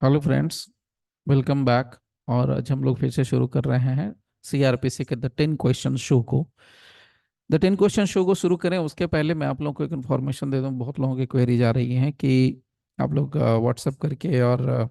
Hello friends, welcome back. और आज हम लोग फिर से शुरू कर रहे हैं सीआरपीसी के द 10 क्वेश्चन शो को शुरू करें उसके पहले मैं आप लोगों को एक इन्फॉर्मेशन दे दूं। बहुत लोगों की क्वेरीज आ रही हैं कि आप लोग व्हाट्सएप करके और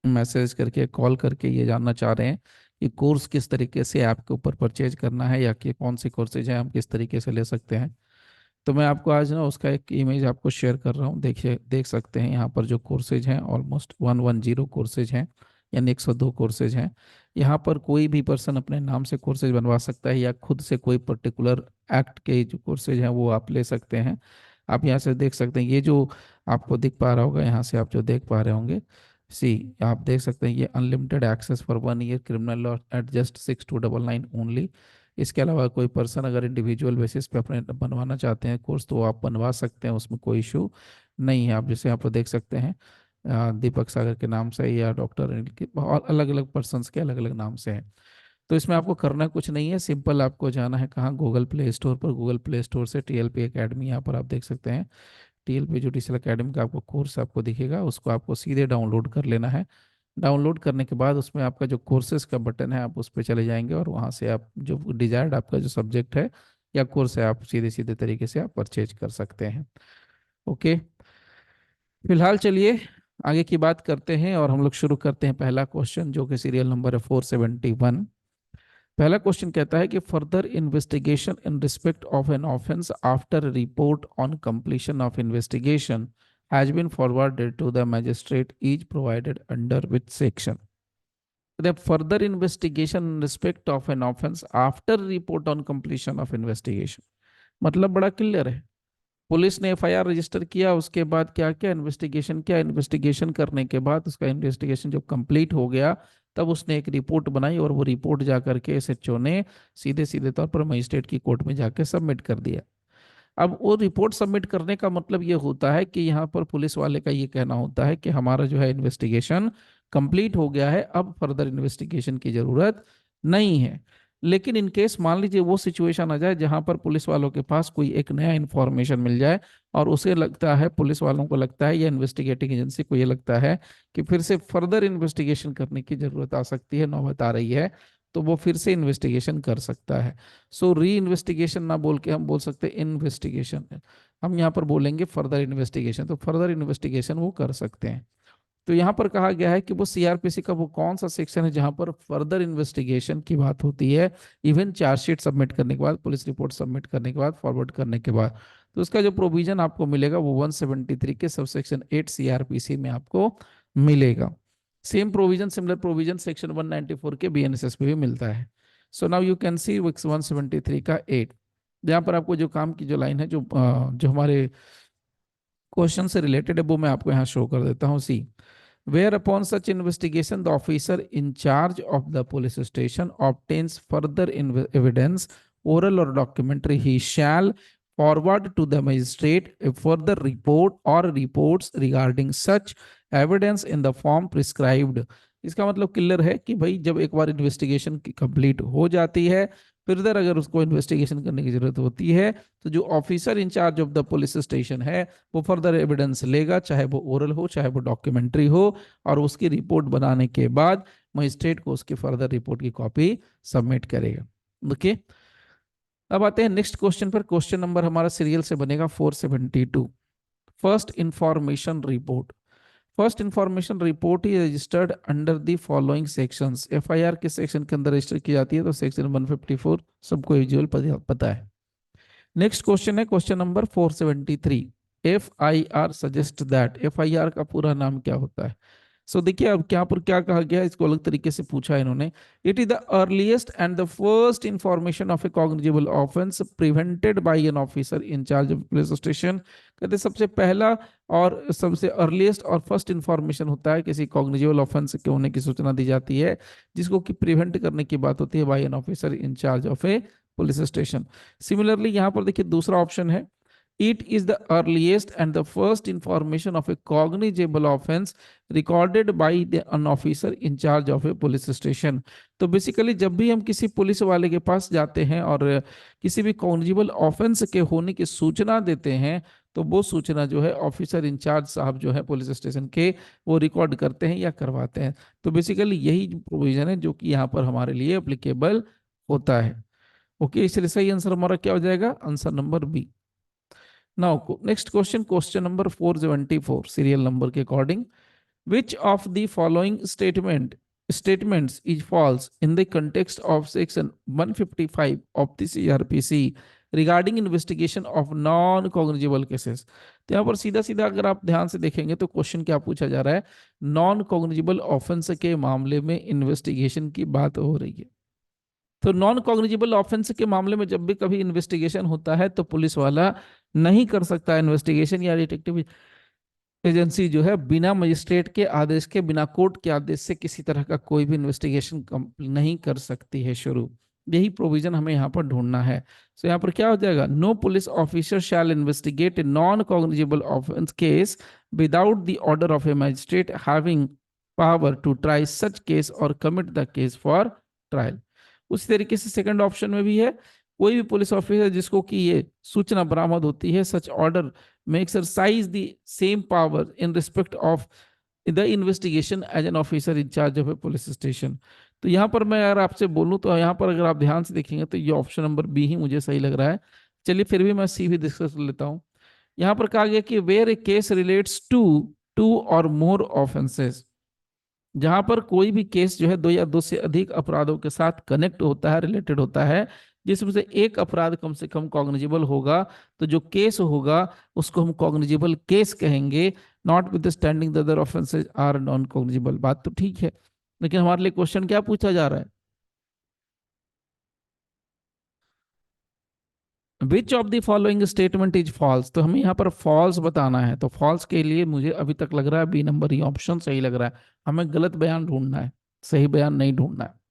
मैसेज करके कॉल करके ये जानना चाह रहे हैं कि कोर्स किस तरीके से ऐप के ऊपर परचेज करना है या कि कौन सी कोर्सेज हैं हम किस तरीके से ले सकते हैं। तो मैं आपको आज ना उसका एक इमेज आपको शेयर कर रहा हूँ। देखिए, देख सकते हैं यहाँ पर जो कोर्सेज हैं ऑलमोस्ट 110 कोर्सेज हैं, यानी 102 कोर्सेज हैं। यहाँ पर कोई भी पर्सन अपने नाम से कोर्सेज बनवा सकता है या खुद से कोई पर्टिकुलर एक्ट के जो कोर्सेज हैं वो आप ले सकते हैं। आप यहाँ से देख सकते हैं, ये जो आपको दिख पा रहा होगा, यहाँ से आप जो देख पा रहे होंगे, सी आप देख सकते हैं ये unlimited access for 1 year, criminal law at just 6299 only. इसके अलावा कोई पर्सन अगर इंडिविजुअल बेसिस पे अपने बनवाना चाहते हैं कोर्स तो वो आप बनवा सकते हैं, उसमें कोई इशू नहीं है। आप जैसे यहाँ पर देख सकते हैं दीपक सागर के नाम से या डॉक्टर अनिल के, और अलग अलग पर्सनस के अलग अलग नाम से हैं। तो इसमें आपको करना कुछ नहीं है, सिंपल आपको जाना है कहाँ, गूगल प्ले स्टोर पर। गूगल प्ले स्टोर से टीएलपी एकेडमी, यहाँ पर आप देख सकते हैं टीएलपी जुडिशियल एकेडमी का आपको कोर्स आपको दिखेगा, उसको आपको सीधे डाउनलोड कर लेना है। डाउनलोड करने के बाद उसमें आपका जो कोर्सेज का बटन है आप उस पर चले जाएंगे और वहाँ से आप जो डिजायर्ड आपका जो सब्जेक्ट है या कोर्स है आप सीधे सीधे तरीके से आप परचेज कर सकते हैं। ओके, फिलहाल चलिए आगे की बात करते हैं और हम लोग शुरू करते हैं पहला क्वेश्चन जो कि सीरियल नंबर है 471। पहला क्वेश्चन कहता है कि further investigation in respect of an offence after report on completion of investigation has been forwarded to the magistrate is provided under which section. The further investigation in respect of an offense after report on completion of investigation, मतलब बड़ा clear है। Police ने FIR register किया, उसके बाद क्या क्या investigation किया, इन्वेस्टिगेशन करने के बाद उसका इन्वेस्टिगेशन जब कंप्लीट हो गया तब उसने एक रिपोर्ट बनाई और वो रिपोर्ट जा करके एसएचओ ने सीधे सीधे तौर पर मजिस्ट्रेट की कोर्ट में जाके सबमिट कर दिया। अब वो रिपोर्ट सबमिट करने का मतलब ये होता है कि यहाँ पर पुलिस वाले का ये कहना होता है कि हमारा जो है इन्वेस्टिगेशन कंप्लीट हो गया है, अब फर्दर इन्वेस्टिगेशन की जरूरत नहीं है। लेकिन इन केस मान लीजिए वो सिचुएशन आ जाए जहां पर पुलिस वालों के पास कोई एक नया इंफॉर्मेशन मिल जाए और उसे लगता है, पुलिस वालों को लगता है या इन्वेस्टिगेटिंग एजेंसी को ये लगता है कि फिर से फर्दर इन्वेस्टिगेशन करने की जरूरत आ सकती है, नौबत आ रही है, तो वो फिर से इन्वेस्टिगेशन कर सकता है। सो री इन्वेस्टिगेशन ना बोल के हम बोल सकते हैं इन्वेस्टिगेशन। हम यहाँ पर बोलेंगे फर्दर इन्वेस्टिगेशन, तो फर्दर इन्वेस्टिगेशन वो कर सकते हैं। तो यहाँ पर कहा गया है कि वो सीआरपीसी का वो कौन सा सेक्शन है जहां पर फर्दर इन्वेस्टिगेशन की बात होती है, इवन चार्जशीट सबमिट करने के बाद, पुलिस रिपोर्ट सबमिट करने के बाद, फॉरवर्ड करने के बाद। तो उसका जो प्रोविजन आपको मिलेगा वो 173 के सबसेक्शन 8 सीआरपीसी में आपको मिलेगा। Same provision, similar provision section 194 के बीएनएसएस में भी मिलता है। So now you can see 173 का 8, यहाँ पर आपको जो काम की जो लाइन है, जो हमारे क्वेश्चन से रिलेटेड है, वो मैं आपको यहाँ शो कर देता हूँ। सी, whereupon such investigation the officer in charge of the police station obtains further evidence, oral or documentary, he shall forward to the magistrate a further report or reports regarding such evidence in the form prescribed। इसका मतलब clear है कि भाई जब एक बार investigation complete हो जाती है, फिर अगर उसको इन्वेस्टिगेशन करने की जरूरत होती है तो जो officer in charge of the police station है वो फर्दर एविडेंस लेगा, चाहे वो ओरल हो चाहे वो डॉक्यूमेंट्री हो, और उसकी रिपोर्ट बनाने के बाद मजिस्ट्रेट को उसकी फर्दर रिपोर्ट की कॉपी सबमिट करेगा। ओके, अब आते हैं नेक्स्ट क्वेश्चन पर। क्वेश्चन नंबर हमारा सीरियल से बनेगा 472। First information report. First information report he registered under the following sections. FIR के सेक्शन के अंदर रजिस्टर की जाती है तो सेक्शन 154 सबको यूजुअल पता है। नेक्स्ट क्वेश्चन है question number 473। F I R suggest that, F I R का पूरा नाम क्या होता है? सो देखिए अब क्या पर क्या कहा गया है, इसको अलग तरीके से पूछा है इन्होंने। It is the earliest and the first information of A cognizable offence prevented by an officer in charge of police station. कहते सबसे पहला और सबसे अर्लीस्ट और फर्स्ट इंफॉर्मेशन होता है किसी कॉग्निजेबल ऑफेंस के होने की सूचना दी जाती है जिसको कि प्रिवेंट करने की बात होती है by an officer in charge of a police station. Similarly यहाँ पर देखिए दूसरा ऑप्शन है It is the earliest and the first information of a cognizable offense recorded by an officer in charge of a police station. तो basically जब भी हम किसी पुलिस वाले के पास जाते हैं और किसी भी कॉग्निजेबल ऑफेंस के होने की सूचना देते हैं, तो वो सूचना जो है ऑफिसर इंचार्ज साहब जो है पुलिस स्टेशन के, वो रिकॉर्ड करते हैं या करवाते हैं। तो बेसिकली यही प्रोविजन है जो कि यहाँ पर हमारे लिए एप्लीकेबल होता है। ओके, इसलिए सही आंसर हमारा क्या हो जाएगा? Answer number B. Now next question, question number 474 serial number के according, which of the following statements is false in the context of section 155 of the CRPC regarding investigation of non-cognizable cases? तो यहाँ पर सीधा सीधा अगर आप ध्यान से देखेंगे तो क्वेश्चन क्या पूछा जा रहा है, नॉन कॉग्निजेबल ऑफेंस के मामले में इन्वेस्टिगेशन की बात हो रही है। तो नॉन कॉग्निजेबल ऑफेंस के मामले में जब भी कभी इन्वेस्टिगेशन होता है तो पुलिस वाला नहीं कर सकता इन्वेस्टिगेशन, या डिटेक्टिव एजेंसी जो है बिना मजिस्ट्रेट के आदेश के, बिना कोर्ट के आदेश से किसी तरह का कोई भी इन्वेस्टिगेशन नहीं कर सकती है शुरू। यही प्रोविजन हमें यहाँ पर ढूंढना है। सो यहाँ पर क्या हो जाएगा, no police officer shall investigate a non cognizable offence case without the order of a magistrate having power to try such case और commit the case for trial. उसी तरीके से सेकंड ऑप्शन में भी है, कोई भी पुलिस ऑफिसर जिसको कि ये सूचना बरामद होती है, such order may exercise the same power in respect of the investigation as an officer in charge of a police station। तो यहाँ पर मैं अगर आपसे बोलूँ तो यहाँ पर अगर आप ध्यान से देखेंगे तो ये ऑप्शन नंबर बी ही मुझे सही लग रहा है। चलिए फिर भी मैं सी भी डिस्कस कर लेता हूँ। यहाँ पर कहा गया कि where a case relates to two or more offences, जहां पर कोई भी केस जो है दो या दो से अधिक अपराधों के साथ कनेक्ट होता है, रिलेटेड होता है, जिसमें से एक अपराध कम से कम कॉग्निजेबल होगा, तो जो केस होगा उसको हम कॉग्निजेबल केस कहेंगे, notwithstanding the other offences are non cognizable. बात तो ठीक है, लेकिन हमारे लिए क्वेश्चन क्या पूछा जा रहा है, which of the following statement is false. तो हमें यहाँ पर फॉल्स बताना है, तो फॉल्स के लिए मुझे अभी तक लग रहा है बी नंबर ही ऑप्शन सही लग रहा है। हमें गलत बयान ढूंढना है, सही बयान नहीं ढूंढना है।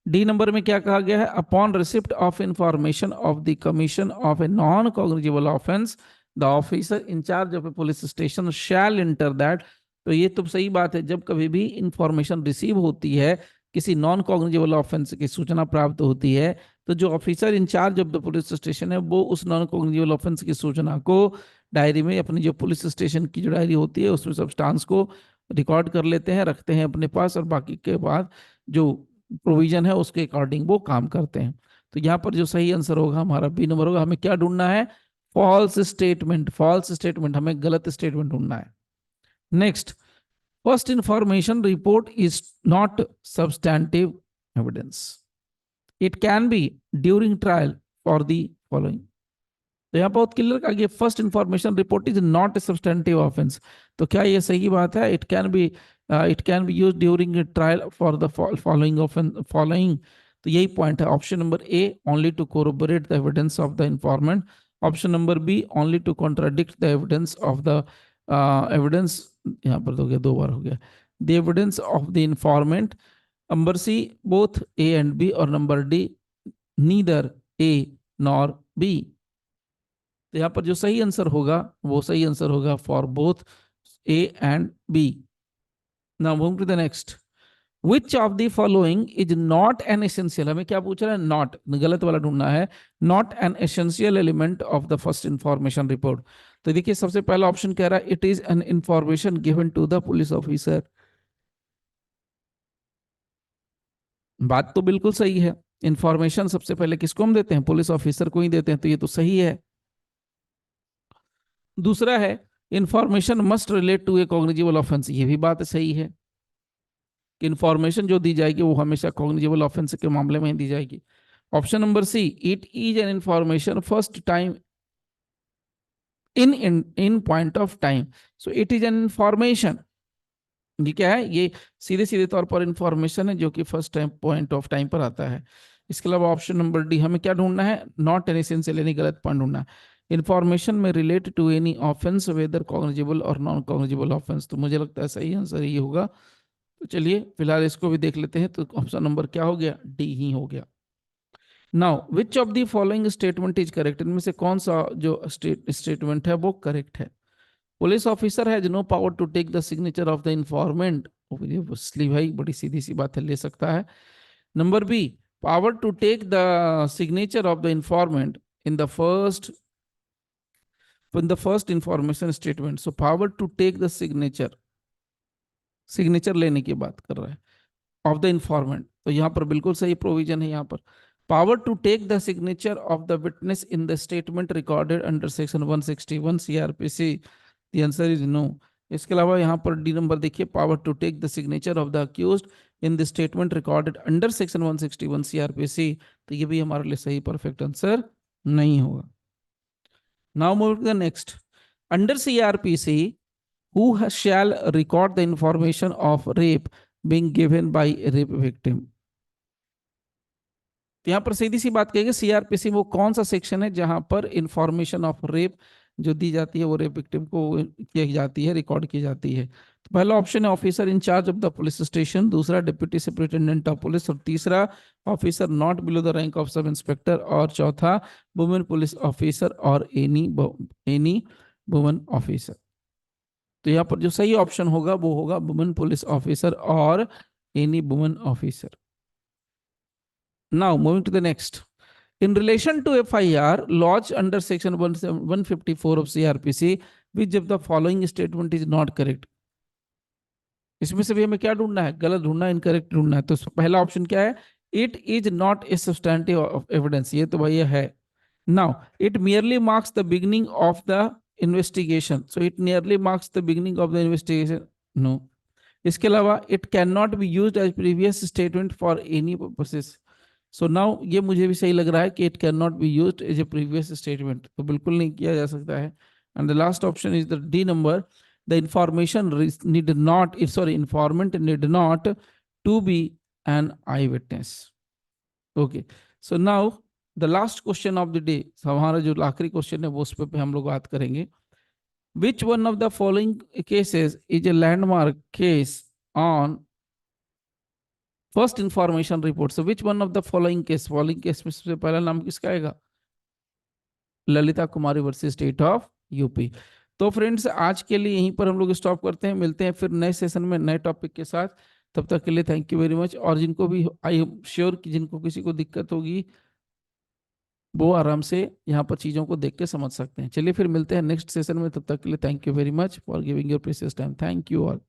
डी नंबर में क्या कहा गया है, upon receipt of information of the commission of a non cognizable offence the officer in charge of a police station shall enter that. तो ये तो सही बात है, जब कभी भी इंफॉर्मेशन रिसीव होती है, किसी नॉन कॉग्निजेबल ऑफेंस की सूचना प्राप्त होती है, तो जो officer in charge of the police station है वो उस नॉन कॉग्निजेबल ऑफेंस की सूचना को डायरी में, अपनी जो पुलिस स्टेशन की जो डायरी होती है उसमें सब्सटेंस को रिकॉर्ड कर लेते हैं, रखते हैं अपने पास, और बाकी के बाद जो प्रोविजन है उसके अकॉर्डिंग वो काम करते हैं। तो यहाँ पर जो सही आंसर होगा हमारा बी नंबर होगा। हमें क्या ढूंढना है, फॉल्स स्टेटमेंट, फॉल्स स्टेटमेंट, हमें गलत स्टेटमेंट ढूंढना है। Next, first information report is not substantive evidence, it can be during trial for the following. तो यहाँ बहुत क्लियर कहा कि first information report is not a substantive offence. तो क्या ये सही बात है, it can be use during trial for the following. तो यही पॉइंट है, option number A only to corroborate the evidence of the informant, option number B only to contradict the evidence of the evidence, यहाँ पर तो गया, दो बार हो गया, the evidence of the informant, number C both A and B, और number D neither A nor B. तो यहाँ पर जो सही आंसर होगा वो सही आंसर होगा for both A and B. Now move to the next, which of the following is not an essential, हमें क्या पूछ रहा है, नॉट, गलत वाला ढूंढना है, not an essential element of the first information report. तो देखिए सबसे पहला ऑप्शन कह रहा है it is an information given to the police officer. बात तो बिल्कुल सही है, इंफॉर्मेशन सबसे पहले किसको हम देते हैं, पुलिस ऑफिसर को ही देते हैं, तो ये तो सही है। दूसरा है information must relate to a cognizable offence, ये भी बात सही है कि इंफॉर्मेशन जो दी जाएगी वो हमेशा कॉग्निजेबल ऑफेंस के मामले में ही दी जाएगी। Option number C, it is an information first time in point of time, so it is an information, ये क्या है, ये सीधे सीधे तौर पर इंफॉर्मेशन है जो कि first time point of time पर आता है। इसके अलावा ऑप्शन नंबर डी, हमें क्या ढूंढना है, नॉट एन एसेंशियल, यानी गलत पॉइंट ढूंढना है, इंफॉर्मेशन में relate to any offence whether cognizable or non cognizable offence. तो मुझे लगता है सही आंसर ये होगा। तो चलिए फिलहाल इसको भी देख लेते हैं, तो ऑप्शन नंबर क्या हो गया, डी ही हो गया। Now which of the following statement is correct, इनमें से कौन सा जो स्टेटमेंट है वो करेक्ट है? Police officer has no power to take the signature of the informant, obviously भाई बड़ी सीधी सी बात है, ले सकता है। Number B, power to take the signature of the informant in the first information statement, so power to take the signature, signature लेने की बात कर रहा है ऑफ द इंफॉर्मेंट, तो यहां पर बिल्कुल सही प्रोविजन है। यहां पर power to take the signature of the witness in the statement recorded under section 161 CrPC, the answer is no. इसके अलावा यहां पर डी नंबर देखिए, power to take the signature of the accused in the statement recorded under section 161 CrPC, तो ये भी हमारे लिए सही परफेक्ट आंसर नहीं होगा। Now move to the next, under CrPC who shall record the information of rape being given by a rape victim? तो यहां पर सीधी सी बात कहेंगे, सीआरपीसी वो कौन सा सेक्शन है जहां पर इंफॉर्मेशन ऑफ रेप जो दी जाती है वो रेप विक्टिम को की जाती है, रिकॉर्ड की जाती है? तो पहला ऑप्शन है officer in charge of the police station, दूसरा डिप्टी सुपरिटेंडेंट ऑफ पुलिस, और तीसरा officer not below the rank of sub inspector, और चौथा वुमेन पुलिस ऑफिसर और एनी वुमेन ऑफिसर। तो यहाँ पर जो सही ऑप्शन होगा वो होगा वुमेन पुलिस ऑफिसर और any women officer. Now moving to the next, in relation to FIR lodged under section 154 of CRPC, which of the following statement is not correct? इसमें से भी हमें क्या ढूंढना है? गलत ढूंढना है, इनकरेक्ट ढूंढना है। तो पहला ऑप्शन क्या है? It is not A substantive of evidence, ये तो भैया है। Now it merely marks the beginning of the investigation, so it merely marks the beginning of the investigation, no। इसके अलावा it can not be used as previous statement for any purposes, so now ये मुझे भी सही लग रहा है कि it can not be used as a previous statement, तो बिल्कुल नहीं किया जा सकता है। And the last option is the D number, the information need not, sorry informant need not to be an eye witness. Okay, so now the last question of the day, हमारा जो आखिरी क्वेश्चन है वो उस पे हम लोग बात करेंगे। Which one of the following cases is a landmark case on first information report? So which one of the following case में सबसे पहला नाम किसका आएगा? ललिता कुमारी वर्सेस स्टेट ऑफ यूपी। तो फ्रेंड्स आज के लिए यहीं पर हम लोग स्टॉप करते हैं, मिलते हैं फिर नए सेशन में नए टॉपिक के साथ। तब तक के लिए थैंक यू वेरी मच। और जिनको भी आई एम श्योर कि जिनको किसी को दिक्कत होगी वो आराम से यहाँ पर चीज़ों को देख के समझ सकते हैं। चलिए फिर मिलते हैं नेक्स्ट सेशन में, तब तक के लिए thank you very much for giving your precious time. Thank you all.